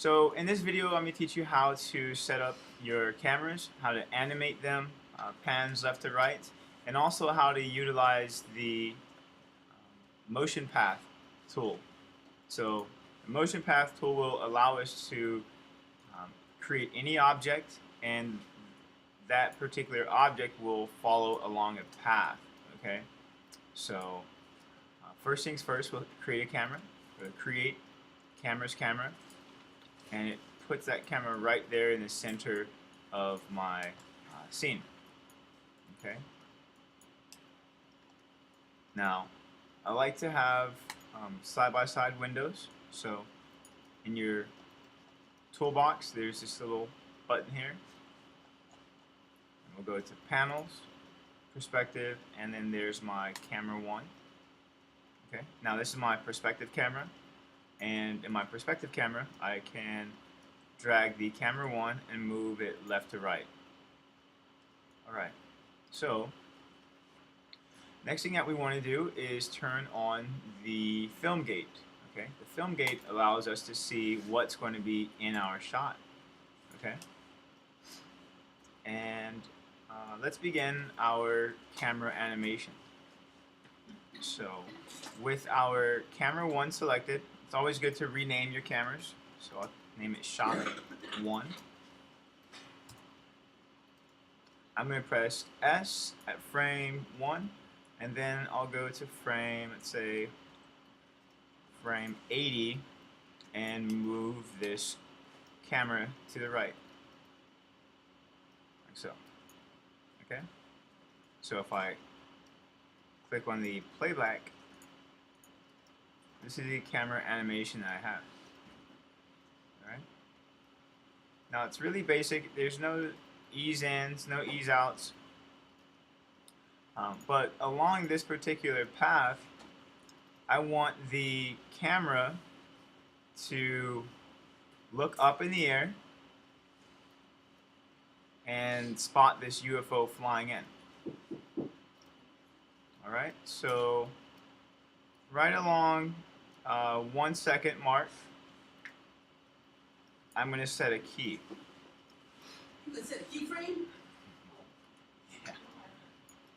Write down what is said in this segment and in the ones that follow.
So in this video, I'm going to teach you how to set up your cameras, how to animate them, pans left to right, and also how to utilize the motion path tool. So the motion path tool will allow us to create any object, and that particular object will follow along a path. Okay, so first things first, we'll create a camera. We'll create camera, and it puts that camera right there in the center of my scene. Okay. Now, I like to have side-by-side windows. So, in your toolbox, there's this little button here. And we'll go to Panels, Perspective, and then there's my Camera 1. Okay. Now, this is my perspective camera, and in my perspective camera, I can drag the camera 1 and move it left to right. Alright, so next thing that we want to do is turn on the film gate. Okay, the film gate allows us to see what's going to be in our shot. Okay, and let's begin our camera animation. So with our camera 1 selected, it's always good to rename your cameras. So I'll name it shot 1. I'm going to press S at frame 1, and then I'll go to frame, let's say frame 80, and move this camera to the right, like so. Okay, so if I click on the playback, this is the camera animation that I have. Alright, now it's really basic. There's no ease ins, no ease outs. But along this particular path, I want the camera to look up in the air and spot this UFO flying in. Alright, so right along 1 second mark, I'm going to set a key. You can set a keyframe? Yeah.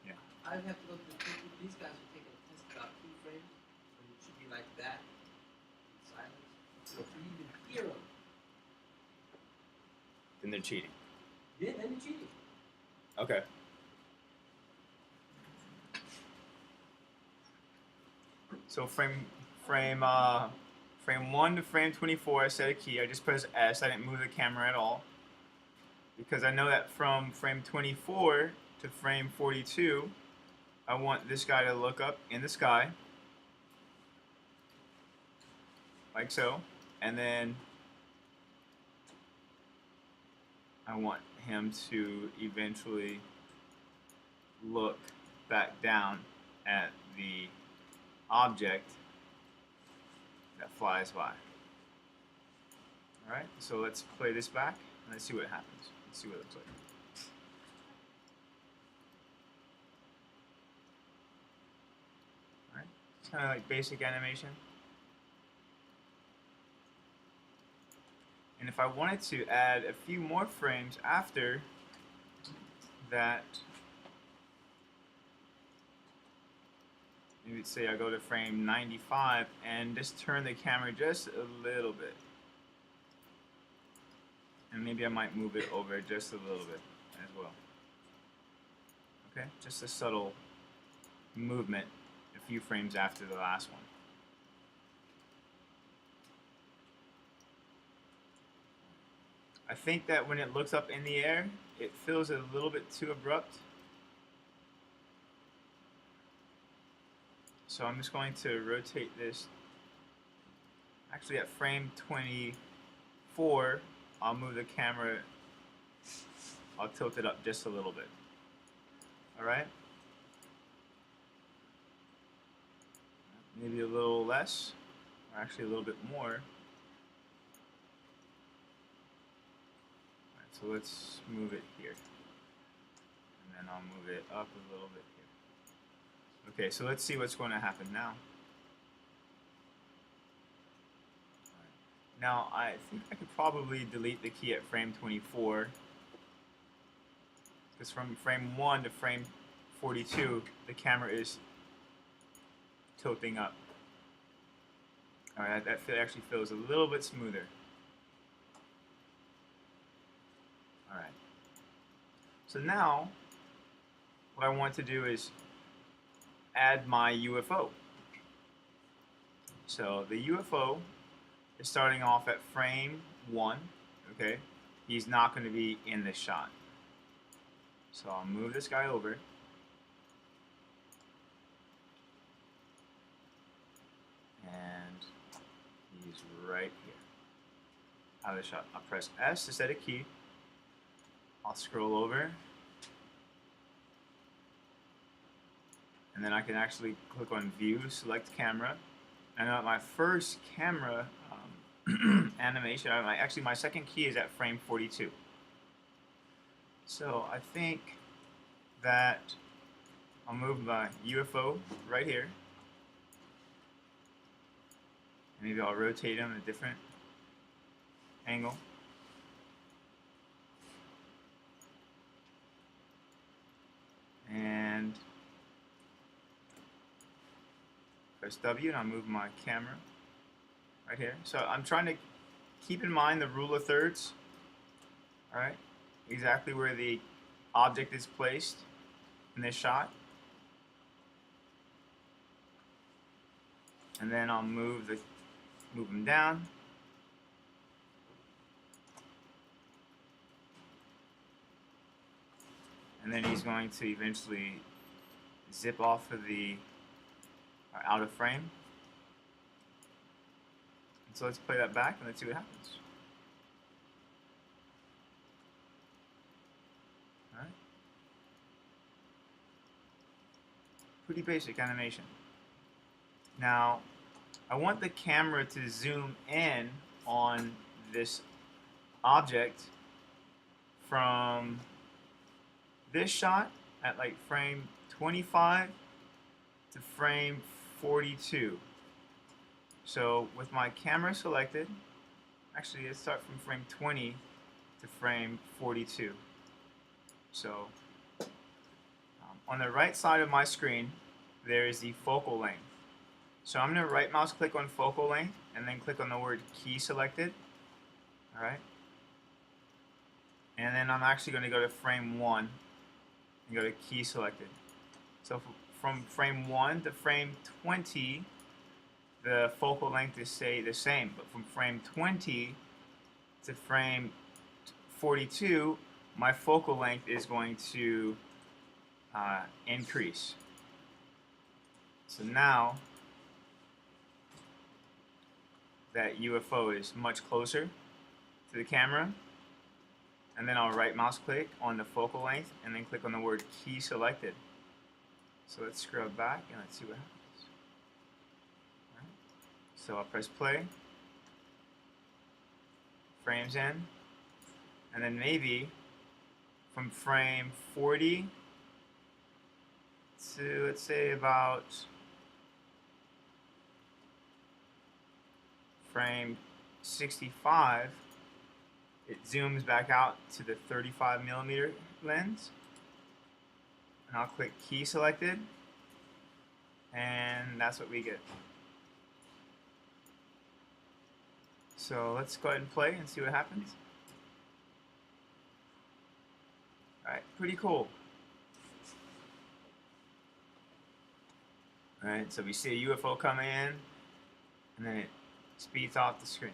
Yeah. I would have to look at these guys are taking a test about keyframes, and it should be like that. Silence. So if you even hear them, Then they're cheating. then you're cheating. Okay. So frame 1 to frame 24, I set a key. I just pressed S. I didn't move the camera at all, because I know that from frame 24 to frame 42, I want this guy to look up in the sky, like so, and then I want him to eventually look back down at the object that flies by. Alright, so let's play this back and let's see what happens. Let's see what it looks like. Alright, it's kind of like basic animation. And if I wanted to add a few more frames after that, maybe say I go to frame 95 and just turn the camera just a little bit. And maybe I might move it over just a little bit as well. Okay, just a subtle movement a few frames after the last one. I think that when it looks up in the air, it feels a little bit too abrupt. So I'm just going to rotate this. Actually, at frame 24, I'll move the camera, I'll tilt it up just a little bit. Alright? Maybe a little less, or actually a little bit more. Alright, so let's move it here. And then I'll move it up a little bit here. Okay, so let's see what's going to happen now. Now I think I could probably delete the key at frame 24, because from frame 1 to frame 42 the camera is tilting up. Alright, that actually feels a little bit smoother. Alright. So now what I want to do is add my UFO. So the UFO is starting off at frame 1, okay? He's not going to be in this shot. So I'll move this guy over. And he's right here. Out of the shot. I'll press S to set a key. I'll scroll over. And then I can actually click on View, select Camera. And at my first camera animation, actually my second key is at frame 42. So I think that I'll move my UFO right here. Maybe I'll rotate him at a different angle. And press W and I'll move my camera right here. So I'm trying to keep in mind the rule of thirds. Alright, exactly where the object is placed in this shot. And then I'll move him down. And then he's going to eventually zip off of the out of frame. And so let's play that back and let's see what happens. Alright. Pretty basic animation. Now, I want the camera to zoom in on this object from this shot at like frame 25 to frame 42. So with my camera selected, actually let's start from frame 20 to frame 42. So on the right side of my screen there is the focal length. So I'm going to right mouse click on focal length and then click on the word key selected. Alright. And then I'm actually going to go to frame 1 and go to key selected. So from frame 1 to frame 20 the focal length is stay the same, but from frame 20 to frame 42 my focal length is going to increase. So now that UFO is much closer to the camera, and then I'll right mouse click on the focal length and then click on the word key selected. So let's scrub back and let's see what happens. Right. So I'll press play, frames in, and then maybe from frame 40 to let's say about frame 65, it zooms back out to the 35mm lens, and I'll click key selected, and that's what we get. So let's go ahead and play and see what happens. Alright, pretty cool. Alright, so we see a UFO coming in, and then it speeds off the screen.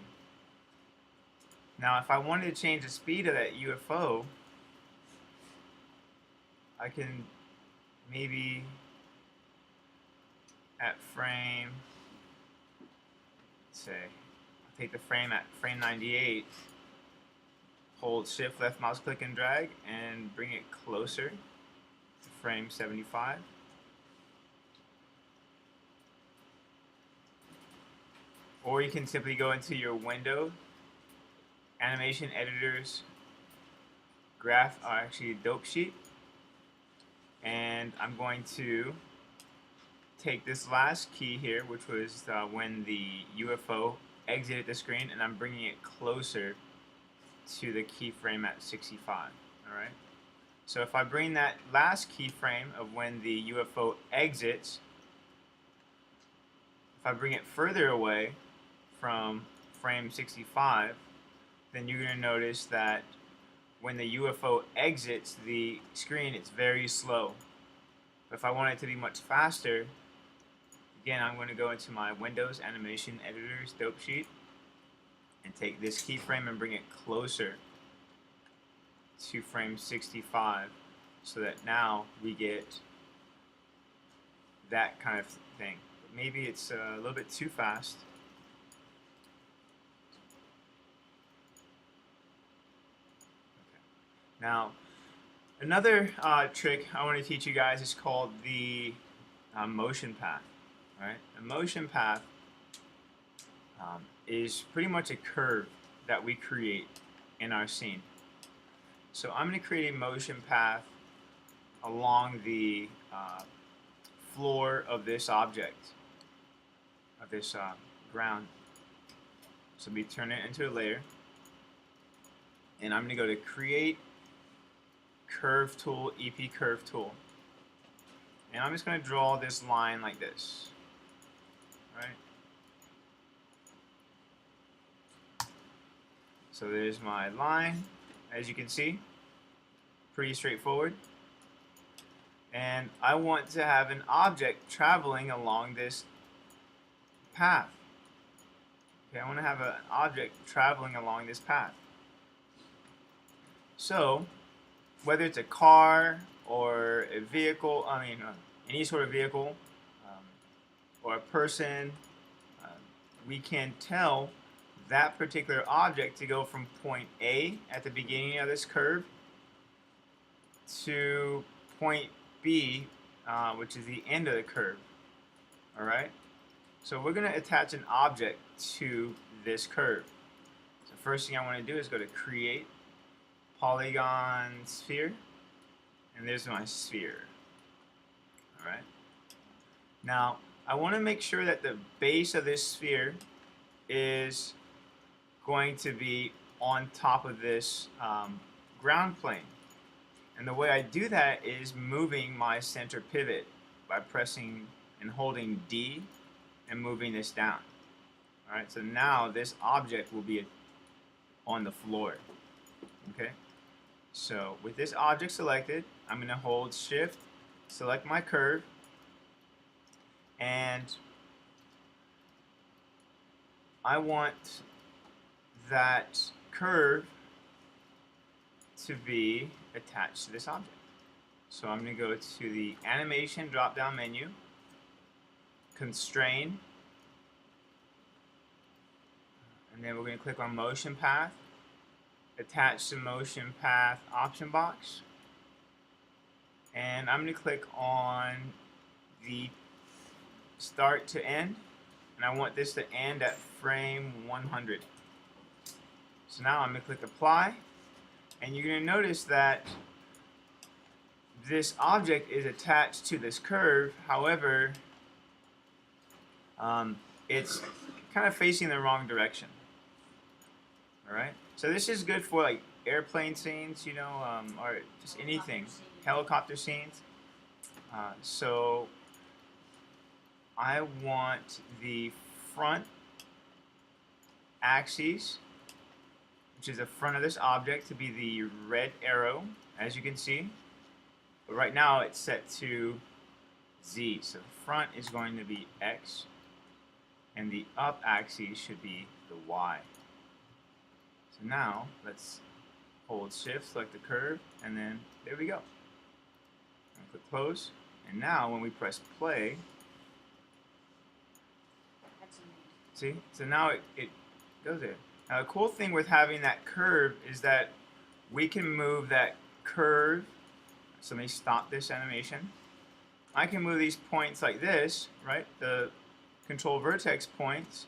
Now if I wanted to change the speed of that UFO, I can maybe at frame, let's say, I'll take the frame at frame 98, hold shift left mouse click and drag and bring it closer to frame 75. Or you can simply go into your window, animation editors, dope sheet, and I'm going to take this last key here, which was when the UFO exited the screen, and I'm bringing it closer to the keyframe at 65. Alright? So if I bring that last keyframe of when the UFO exits, if I bring it further away from frame 65, then you're going to notice that when the UFO exits the screen, it's very slow. But if I want it to be much faster, again, I'm going to go into my Windows Animation Editor's dope sheet and take this keyframe and bring it closer to frame 65 so that now we get that kind of thing. But maybe it's a little bit too fast. Okay. Now, another trick I want to teach you guys is called the motion path. All right, a motion path is pretty much a curve that we create in our scene. So I'm going to create a motion path along the floor of this object, of this ground. So we turn it into a layer, and I'm going to go to Create Curve Tool, EP Curve Tool, and I'm just going to draw this line like this. Right? So there's my line, as you can see, pretty straightforward. And I want to have an object traveling along this path. Okay, I want to have an object traveling along this path. So, whether it's a car or a vehicle, any sort of vehicle, or a person, we can tell that particular object to go from point A at the beginning of this curve to point B, which is the end of the curve. Alright? So we're going to attach an object to this curve. So first thing I want to do is go to Create, Polygon Sphere, and there's my sphere. Alright? Now, I want to make sure that the base of this sphere is going to be on top of this ground plane. And the way I do that is moving my center pivot by pressing and holding D and moving this down. Alright, so now this object will be on the floor. Okay, so with this object selected, I'm going to hold Shift, select my curve, and I want that curve to be attached to this object. So I'm going to go to the Animation drop-down menu, Constrain, and then we're going to click on Motion Path, attach to Motion Path option box, and I'm going to click on the Start to End, and I want this to end at frame 100. So now I'm going to click Apply, and you're going to notice that this object is attached to this curve. However, it's kind of facing the wrong direction. Alright, so this is good for like airplane scenes, or just anything, helicopter scenes. So I want the front axis, which is the front of this object, to be the red arrow, as you can see. But right now it's set to Z, so the front is going to be X, and the up axis should be the Y. So now let's hold Shift, select the curve, and then there we go. And click Close, and now when we press play, see? So now it goes there. Now the cool thing with having that curve is that we can move that curve. So let me stop this animation. I can move these points like this, right? The control vertex points,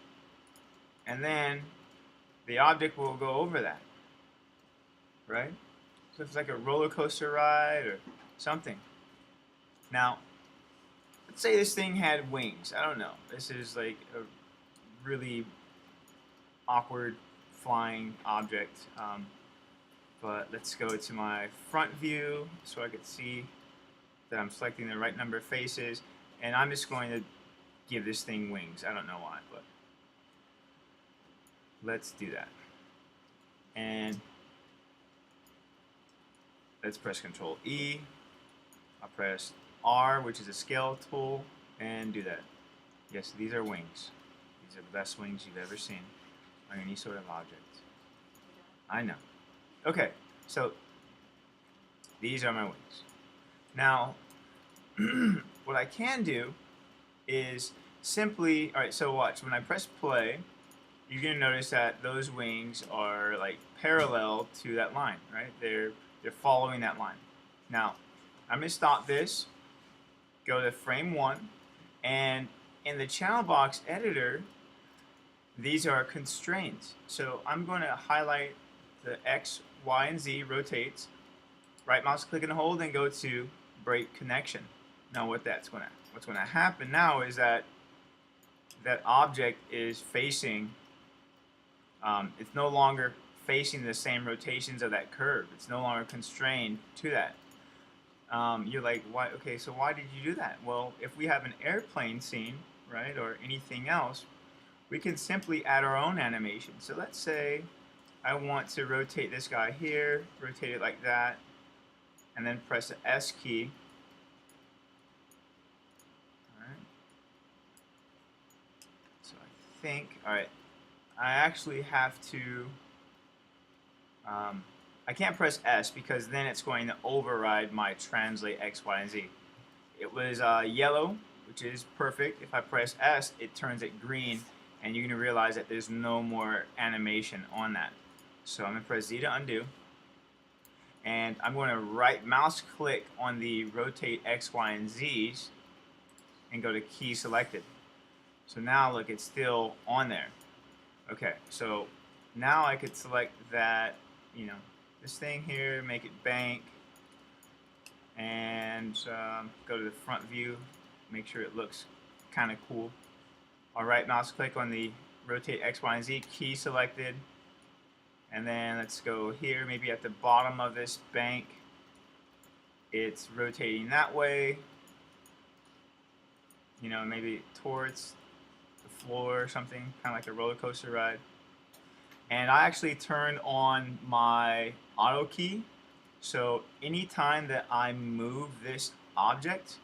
and then the object will go over that, right? So it's like a roller coaster ride or something. Now, let's say this thing had wings. I don't know. This is like a really awkward flying object. But let's go to my front view so I can see that I'm selecting the right number of faces, and I'm just going to give this thing wings. I don't know why, but let's do that. And let's press Control E. I'll press R, which is a scale tool, and do that. Yes, these are wings. These are the best wings you've ever seen on any sort of object. I know. Okay, so these are my wings. Now, what I can do is simply, alright, so watch, when I press play, you're going to notice that those wings are like parallel to that line, right? They're following that line. Now, I'm going to stop this, go to frame 1, and in the channel box editor, these are constraints. So I'm going to highlight the X, Y, and Z rotates, right mouse click and hold, and go to break connection. Now what's going to happen now is that that object is facing, it's no longer facing the same rotations of that curve. It's no longer constrained to that. You're like, why? Okay, so why did you do that? Well, if we have an airplane scene, right, or anything else, we can simply add our own animation. So let's say I want to rotate this guy here, rotate it like that, and then press the S key. Alright. So I think, alright, I actually have to, I can't press S because then it's going to override my translate X, Y, and Z. It was yellow, which is perfect. If I press S, it turns it green, and you're going to realize that there's no more animation on that. So I'm going to press Z to undo, and I'm going to right mouse click on the rotate X, Y, and Z's and go to key selected. So now look, it's still on there. Okay, so now I could select that, you know, this thing here, make it bank, and go to the front view, make sure it looks kind of cool. I'll right mouse click on the rotate X, Y, and Z, key selected, and then let's go here, maybe at the bottom of this bank, it's rotating that way, you know, maybe towards the floor or something, kind of like a roller coaster ride. And I actually turned on my auto key, so anytime that I move this object,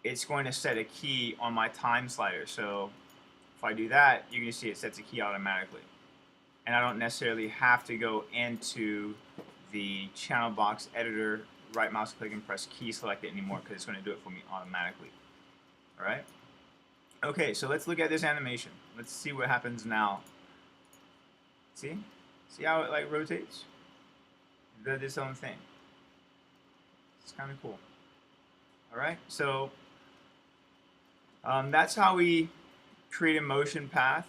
it's going to set a key on my time slider. So if I do that, you're going to see it sets a key automatically. And I don't necessarily have to go into the channel box editor, right mouse click and press key selected anymore, because it's going to do it for me automatically. Alright? Okay, so let's look at this animation. Let's see what happens now. See? See how it like rotates? It does its own thing. It's kind of cool. Alright, so that's how we create a motion path.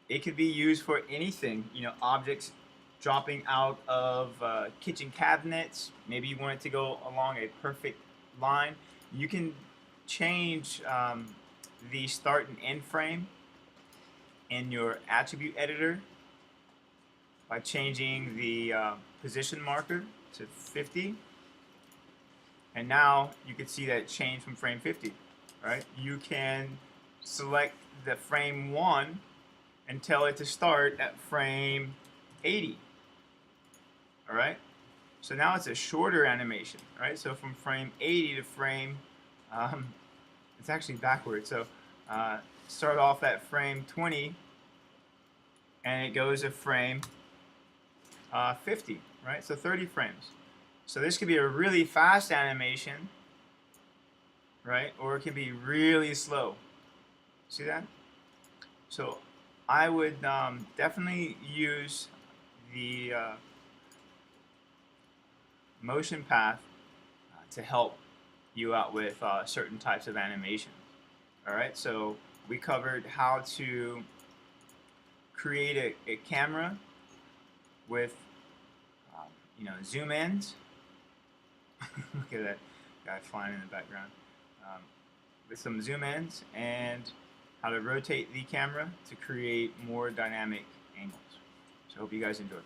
It could be used for anything, you know, objects dropping out of kitchen cabinets. Maybe you want it to go along a perfect line. You can change the start and end frame in your attribute editor by changing the position marker to 50, and now you can see that it changed from frame 50. Right? You can select the frame 1 and tell it to start at frame 80. Alright? So now it's a shorter animation. Right? So from frame 80 to frame, it's actually backwards. So start off at frame 20 and it goes to frame 50. Right? So 30 frames. So this could be a really fast animation, right? Or it can be really slow. See that? So I would definitely use the motion path to help you out with certain types of animation. Alright, so we covered how to create a camera with you know, zoom ins. Look at that guy flying in the background. With some zoom ins and how to rotate the camera to create more dynamic angles. So I hope you guys enjoy.